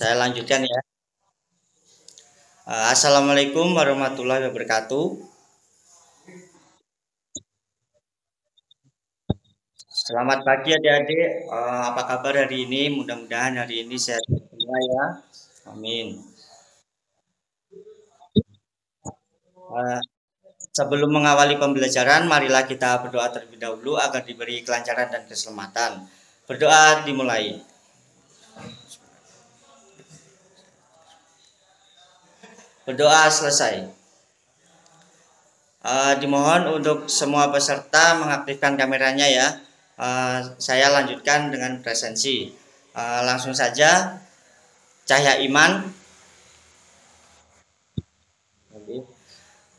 Saya lanjutkan ya. Assalamualaikum warahmatullahi wabarakatuh. Selamat pagi adik-adik. Apa kabar hari ini? Mudah-mudahan hari ini sehat semua ya. Amin. Eh, Sebelum mengawali pembelajaran, marilah kita berdoa terlebih dahulu agar diberi kelancaran dan keselamatan. Berdoa dimulai. Berdoa selesai. Dimohon untuk semua peserta mengaktifkan kameranya ya. Saya lanjutkan dengan presensi. Langsung saja, Cahya Iman,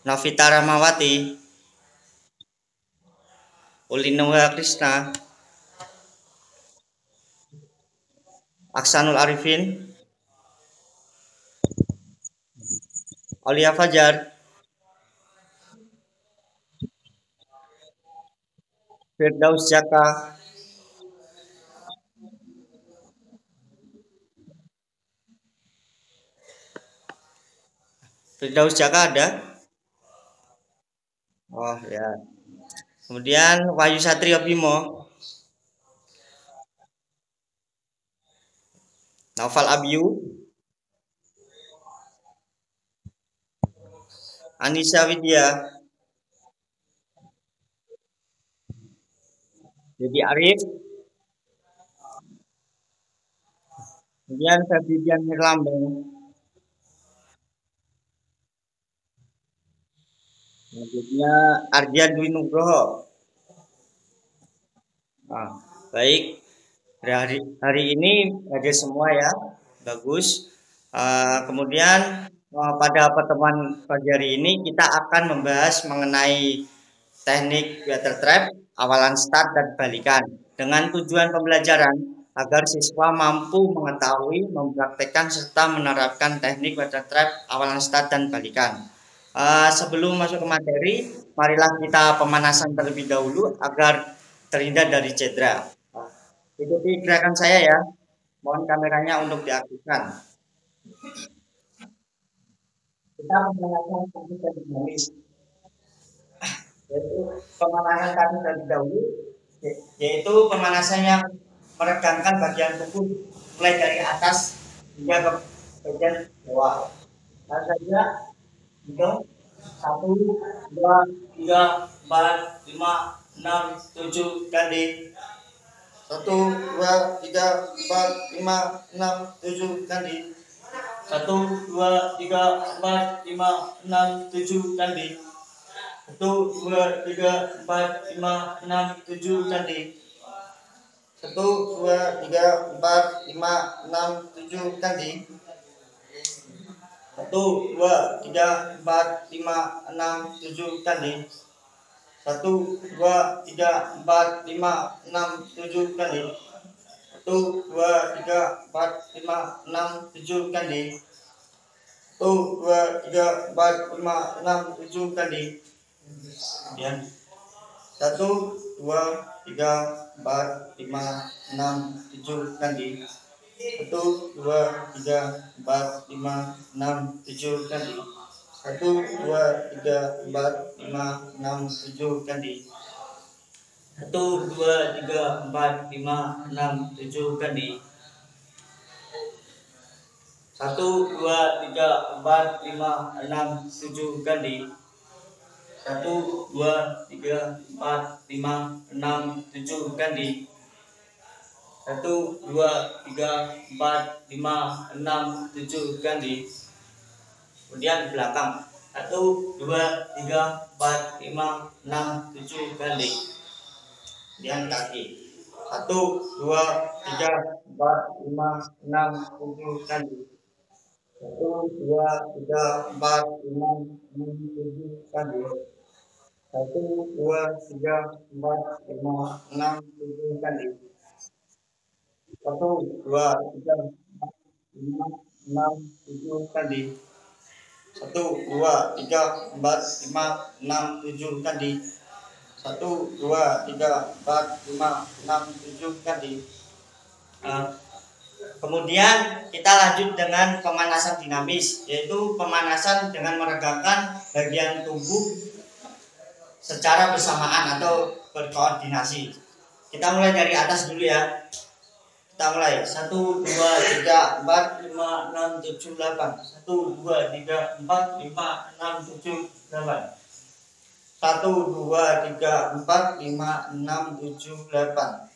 Novita Ramawati, Ulinuha Krishna, Aksanul Arifin, Aulia Fajar, Firdaus Jaka, Firdaus Jaka ada? Oh ya. Kemudian Wahyu Satrio Bimo, Naufal Abiu, Anissa Widya, Dedi Arif, kemudian Febrian Herlambang, selanjutnya Ardian Dwi Nugroho. Nah, baik, hari ini ada semua ya, bagus. Kemudian pada pertemuan pagi hari ini kita akan membahas mengenai teknik water trap, awalan start dan balikan dengan tujuan pembelajaran agar siswa mampu mengetahui, mempraktekkan serta menerapkan teknik water trap, awalan start dan balikan. Sebelum masuk ke materi, marilah kita pemanasan terlebih dahulu agar terhindar dari cedera. Ikuti gerakan saya ya. Mohon kameranya untuk diaktifkan. Kita menggunakan teknik yang dinamis, yaitu pemanasan kaki terlebih dahulu, yaitu pemanasan yang meregangkan bagian tubuh mulai dari atas hingga ke bagian bawah. Lalu saja hitung 1, 2, 3, 4, 5, 6, 7 kali. 1, 2, 3, 4, 5, 6, 7 kali. 1, 2, 3, 4, 5, 6, 7 kali. 1, 2, 3, 4, 5, 6, 7 kali. 1, 2, 3, 4, 5, 6, 7 kali. 1, 2, 3, 4, 5, 6, 7 kali. 1, 2, 3, 4, 5, 6, 7 kali. 1, 2, 3, 4, 5, 6, 7 kali. 1, 2, 3, 4, 5, 6, 7 kali. Kemudian 1, 2, 3, 4, 5, 6, 7 kali. 1, 2, 3, 4, 5, 6, 7 kali. 1, 2, 3, 4, 5, 6, 7 kali. 1, 2, 3, 4, 5, 6, 7 kali. 1, 2, 3, 4, 5, 6, 7 kali. 1, 2, 3, 4, 5, 6, 7 kali. Kemudian di belakang 1, 2, 3, 4, 5, 6, 7 kali. Kemudian kaki 1, 2, 3, 4, 5, 6, 7 kali. 1, 2, 3, 4, 5, 6, 7 kali. 1, 2, 3, 4, 5, 6, 7 kali. 1, 2, 3, 4, 5, 6, 7 kali. 1, 2, 3, 4, 5, 6, 7 kali. 1, 2, 3, 4, 5, 6, 7 kali. Kemudian kita lanjut dengan pemanasan dinamis, yaitu pemanasan dengan meregangkan bagian tubuh secara bersamaan atau berkoordinasi. Kita mulai dari atas dulu ya. Kita mulai 1, 2, 3, 4, 5, 6, 7, 8. 1, 2, 3, 4, 5, 6, 7, 8. 1, 2, 3, 4, 5, 6, 7, 8.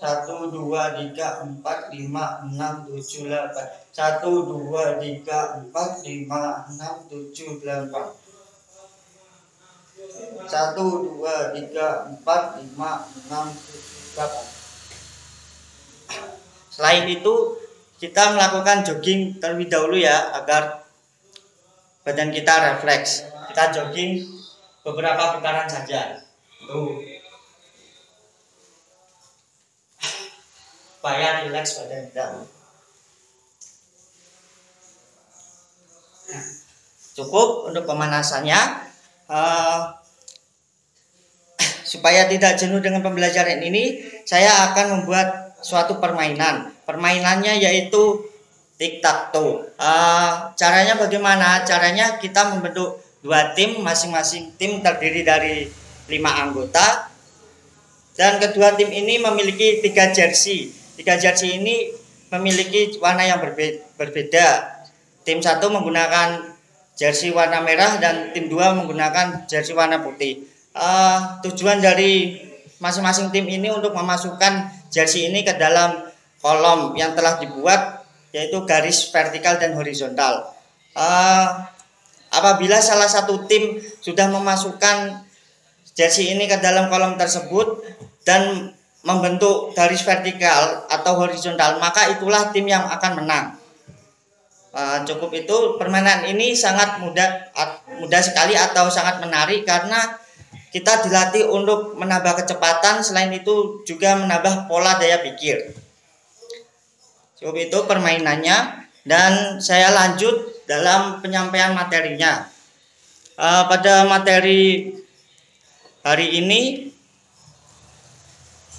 1, 2, 3, 4, 5, 6, 7, 8. 1, 2, 3, 4, 5, 6, 7, 8. 1, 2, 3, 4, 5, 6, 7, 8. Selain itu kita melakukan jogging terlebih dahulu ya, agar badan kita refleks. Kita jogging beberapa putaran saja. Tuh. Supaya rileks badan kita. Cukup untuk pemanasannya. Supaya tidak jenuh dengan pembelajaran ini, saya akan membuat suatu permainan. Permainannya yaitu tic-tac-toe. Caranya bagaimana? Caranya kita membentuk 2 tim, masing-masing tim terdiri dari 5 anggota. Dan kedua tim ini memiliki 3 jersey. 3 jersey ini memiliki warna yang berbeda. Tim 1 menggunakan jersey warna merah dan tim 2 menggunakan jersey warna putih. Tujuan dari masing-masing tim ini untuk memasukkan jersey ini ke dalam kolom yang telah dibuat, yaitu garis vertikal dan horizontal. Apabila salah satu tim sudah memasukkan jersey ini ke dalam kolom tersebut dan membentuk garis vertikal atau horizontal, maka itulah tim yang akan menang. Cukup itu. Permainan ini sangat mudah sekali atau sangat menarik karena kita dilatih untuk menambah kecepatan, selain itu juga menambah pola daya pikir. Cukup itu permainannya, dan saya lanjut dalam penyampaian materinya. Pada materi hari ini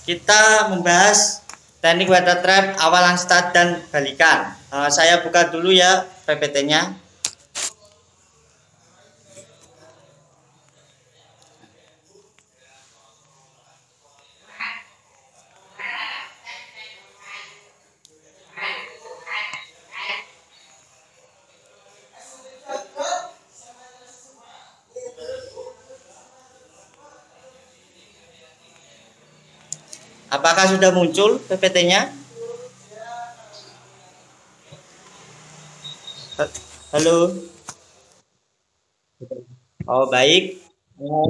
kita membahas teknik water trap, awalan, start, dan balikan. Saya buka dulu ya PPT-nya. Apakah sudah muncul PPT-nya? Halo. Oh, baik.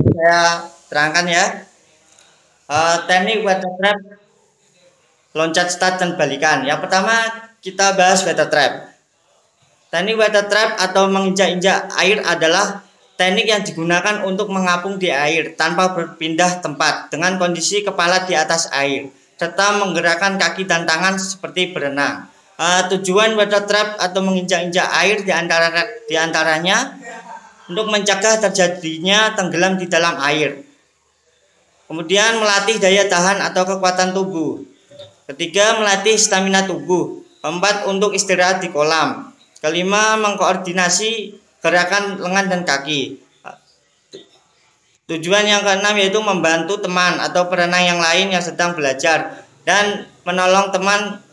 Saya terangkan ya. Teknik water trap, loncat, start, dan balikan. Yang pertama kita bahas water trap. Teknik water trap atau menginjak-injak air adalah teknik yang digunakan untuk mengapung di air tanpa berpindah tempat dengan kondisi kepala di atas air serta menggerakkan kaki dan tangan seperti berenang. Tujuan water trap atau menginjak-injak air diantaranya untuk mencegah terjadinya tenggelam di dalam air. Kemudian melatih daya tahan atau kekuatan tubuh. Ketiga, melatih stamina tubuh. Keempat, untuk istirahat di kolam. Kelima, mengkoordinasi gerakan lengan dan kaki. Tujuan yang keenam yaitu membantu teman atau perenang yang lain yang sedang belajar dan menolong teman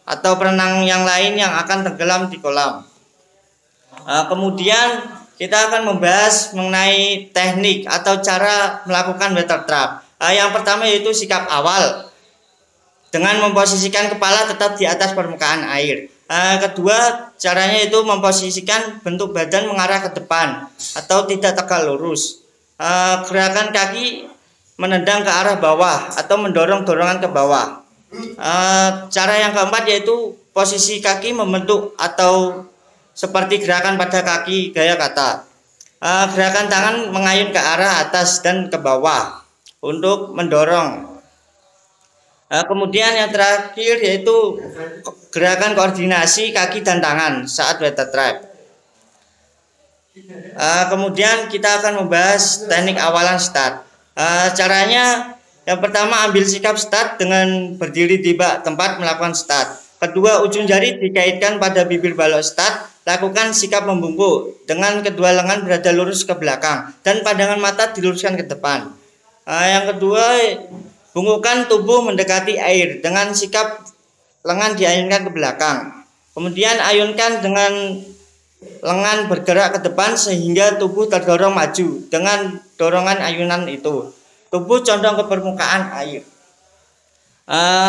atau perenang yang lain yang akan tenggelam di kolam. Kemudian kita akan membahas mengenai teknik atau cara melakukan water trap. Yang pertama yaitu sikap awal dengan memposisikan kepala tetap di atas permukaan air. Kedua, caranya itu memposisikan bentuk badan mengarah ke depan atau tidak tegak lurus. Gerakan kaki menendang ke arah bawah atau mendorong dorongan ke bawah. Cara yang keempat yaitu posisi kaki membentuk atau seperti gerakan pada kaki gaya kata. Gerakan tangan mengayun ke arah atas dan ke bawah untuk mendorong. Kemudian yang terakhir yaitu gerakan koordinasi kaki dan tangan saat water trap. Kemudian kita akan membahas teknik awalan start. Caranya yang pertama ambil sikap start dengan berdiri di bak tempat melakukan start. Kedua ujung jari dikaitkan pada bibir balok start. Lakukan sikap membungkuk dengan kedua lengan berada lurus ke belakang dan pandangan mata diluruskan ke depan. Yang kedua, bungkukkan tubuh mendekati air dengan sikap lengan diayunkan ke belakang. Kemudian ayunkan dengan lengan bergerak ke depan sehingga tubuh terdorong maju dengan dorongan ayunan itu. Tubuh condong ke permukaan air.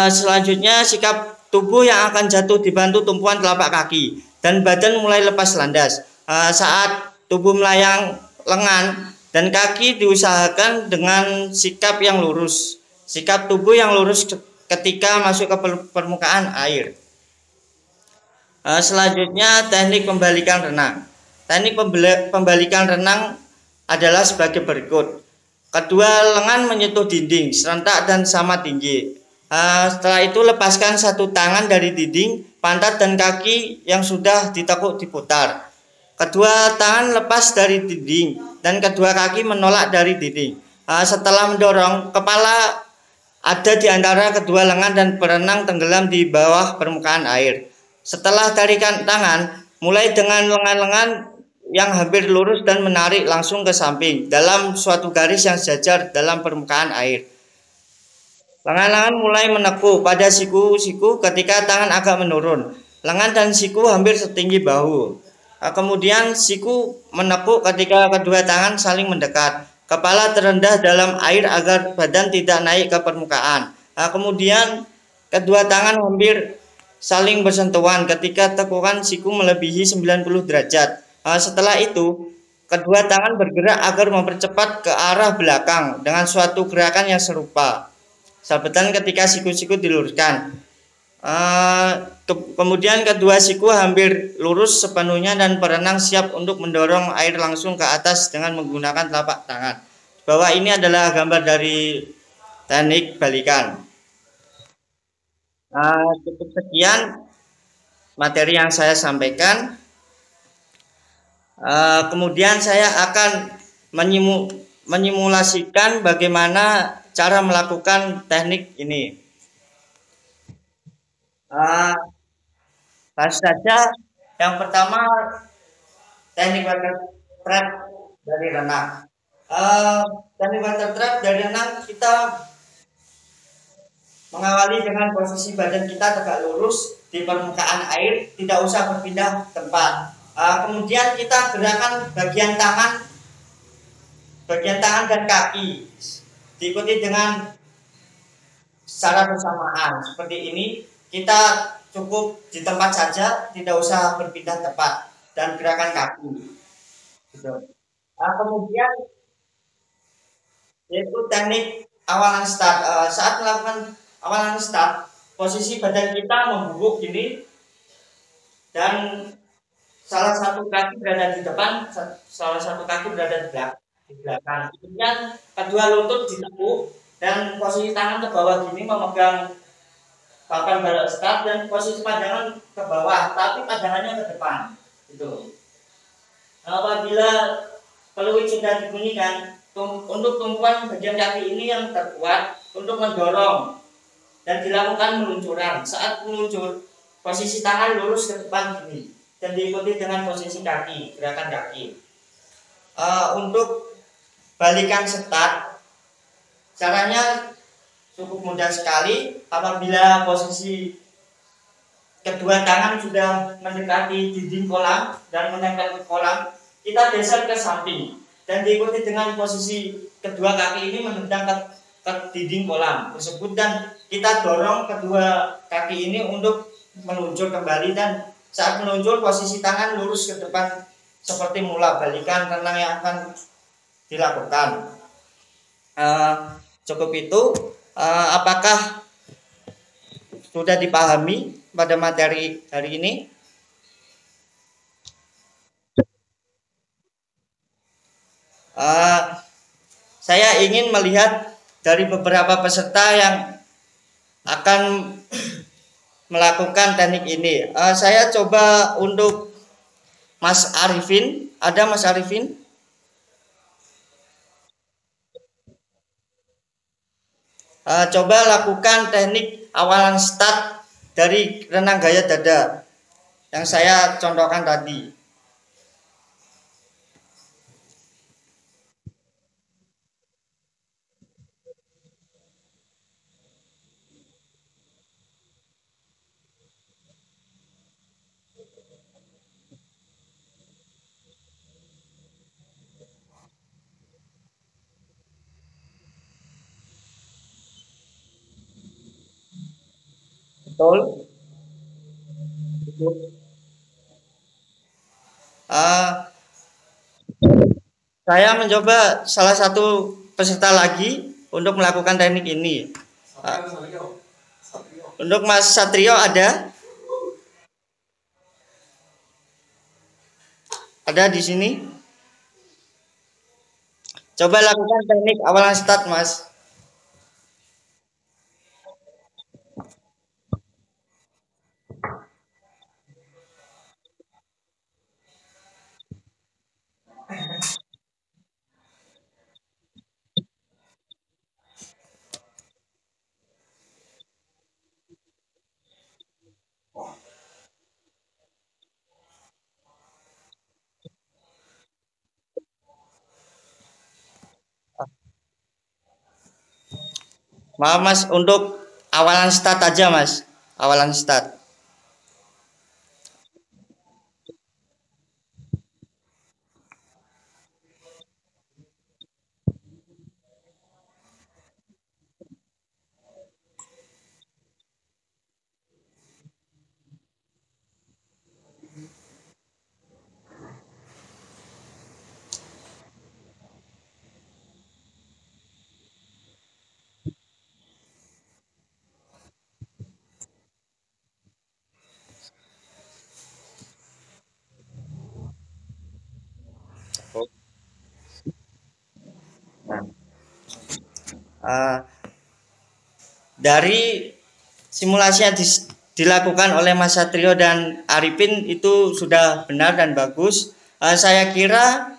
Selanjutnya sikap tubuh yang akan jatuh dibantu tumpuan telapak kaki dan badan mulai lepas landas. Saat tubuh melayang, lengan dan kaki diusahakan dengan sikap yang lurus. Sikap tubuh yang lurus ketika masuk ke permukaan air. Selanjutnya teknik pembalikan renang. Teknik pembalikan renang adalah sebagai berikut. Kedua lengan menyentuh dinding serentak dan sama tinggi. Setelah itu lepaskan satu tangan dari dinding, pantat dan kaki yang sudah ditekuk diputar. Kedua tangan lepas dari dinding dan kedua kaki menolak dari dinding. Setelah mendorong, kepala ada di antara kedua lengan dan berenang tenggelam di bawah permukaan air. Setelah tarikan tangan, mulai dengan lengan-lengan yang hampir lurus dan menarik langsung ke samping dalam suatu garis yang sejajar dalam permukaan air. Lengan-lengan mulai menekuk pada siku-siku ketika tangan agak menurun. Lengan dan siku hampir setinggi bahu. Kemudian siku menekuk ketika kedua tangan saling mendekat. Kepala terendah dalam air agar badan tidak naik ke permukaan. Kemudian kedua tangan hampir saling bersentuhan ketika tekukan siku melebihi 90 derajat. Setelah itu, kedua tangan bergerak agar mempercepat ke arah belakang dengan suatu gerakan yang serupa. Sabetan ketika siku-siku diluruskan. Kemudian kedua siku hampir lurus sepenuhnya dan perenang siap untuk mendorong air langsung ke atas dengan menggunakan telapak tangan. Bahwa ini adalah gambar dari teknik balikan. Cukup sekian materi yang saya sampaikan. Kemudian saya akan menyimulasikan bagaimana cara melakukan teknik ini. Langsung saja. Yang pertama, teknik water trap dari renang. Teknik water trap dari renang kita mengawali dengan posisi badan kita tegak lurus di permukaan air, tidak usah berpindah tempat. Kemudian kita gerakan bagian tangan dan kaki diikuti dengan secara bersamaan seperti ini. Kita cukup di tempat saja, tidak usah berpindah tempat dan gerakan kaki. Kemudian yaitu teknik awalan start. Saat melakukan awalan start, posisi badan kita membungkuk gini dan salah satu kaki berada di depan, salah satu kaki berada di belakang. Kemudian kedua lutut ditekuk dan posisi tangan ke bawah gini memegang papan balok start dan posisi pandangan ke bawah, tapi pandangannya ke depan. Itu. Apabila peluit sudah dibunyikan, untuk tumpuan bagian kaki ini yang terkuat untuk mendorong dan dilakukan peluncuran. Saat meluncur, posisi tangan lurus ke depan gini dan diikuti dengan posisi kaki, gerakan kaki. Untuk balikan start, caranya cukup mudah sekali. Apabila posisi kedua tangan sudah mendekati dinding kolam dan menempel ke kolam, kita geser ke samping dan diikuti dengan posisi kedua kaki ini menendang ke dinding kolam tersebut dan kita dorong kedua kaki ini untuk meluncur kembali, dan saat meluncur posisi tangan lurus ke depan seperti mula balikan renang yang akan dilakukan. Cukup itu. Apakah sudah dipahami pada materi hari ini? Saya ingin melihat dari beberapa peserta yang akan melakukan teknik ini. Saya coba untuk Mas Arifin. Ada Mas Arifin? Coba lakukan teknik awalan start dari renang gaya dada yang saya contohkan tadi. Betul. Uh, saya mencoba salah satu peserta lagi untuk melakukan teknik ini. Untuk Mas Satrio ada di sini. Coba lakukan teknik awalan start, Mas. Maaf Mas, untuk awalan start aja Mas. Awalan start. Uh, dari simulasi yang dilakukan oleh Mas Satrio dan Arifin itu sudah benar dan bagus. Saya kira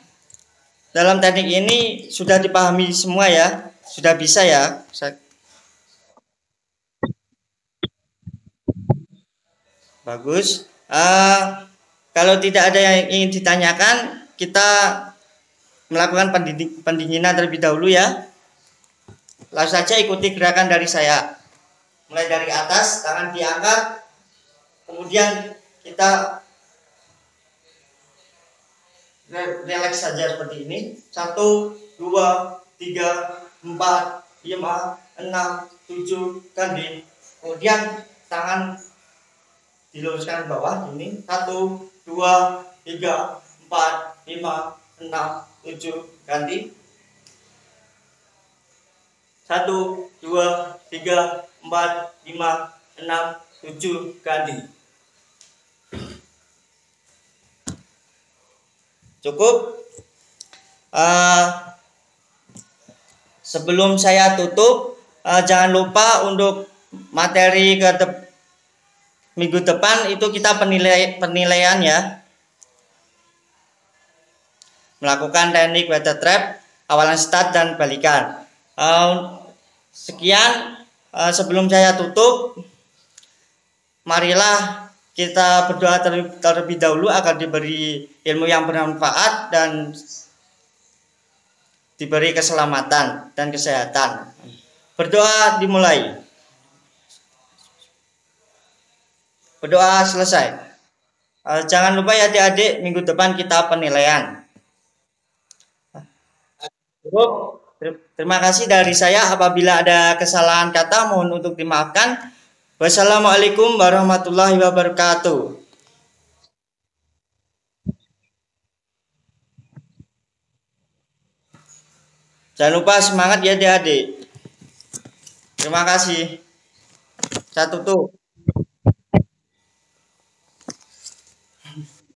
dalam teknik ini sudah dipahami semua ya, sudah bisa ya. Bagus. Kalau tidak ada yang ingin ditanyakan, kita melakukan pendinginan terlebih dahulu ya. Langsung saja ikuti gerakan dari saya. Mulai dari atas, tangan diangkat, kemudian kita relax saja seperti ini. 1, 2, 3, 4, 5, 6, 7, ganti. Kemudian tangan diluruskan ke bawah ini. 1, 2, 3, 4, 5, 6, 7, ganti. 1, 2, 3, 4, 5, 6, 7, ganti. Cukup. Sebelum saya tutup, jangan lupa untuk materi minggu depan itu kita penilaian ya. Melakukan teknik weather trap, awalan start dan balikan. Sekian, sebelum saya tutup, marilah kita berdoa terlebih dahulu agar diberi ilmu yang bermanfaat dan diberi keselamatan dan kesehatan. Berdoa dimulai. Berdoa selesai. Jangan lupa ya adik-adik, minggu depan kita penilaian. Terima kasih dari saya. Apabila ada kesalahan kata mohon untuk dimaafkan. Wassalamualaikum warahmatullahi wabarakatuh. Jangan lupa semangat ya adik-adik. Terima kasih. Saya tutup.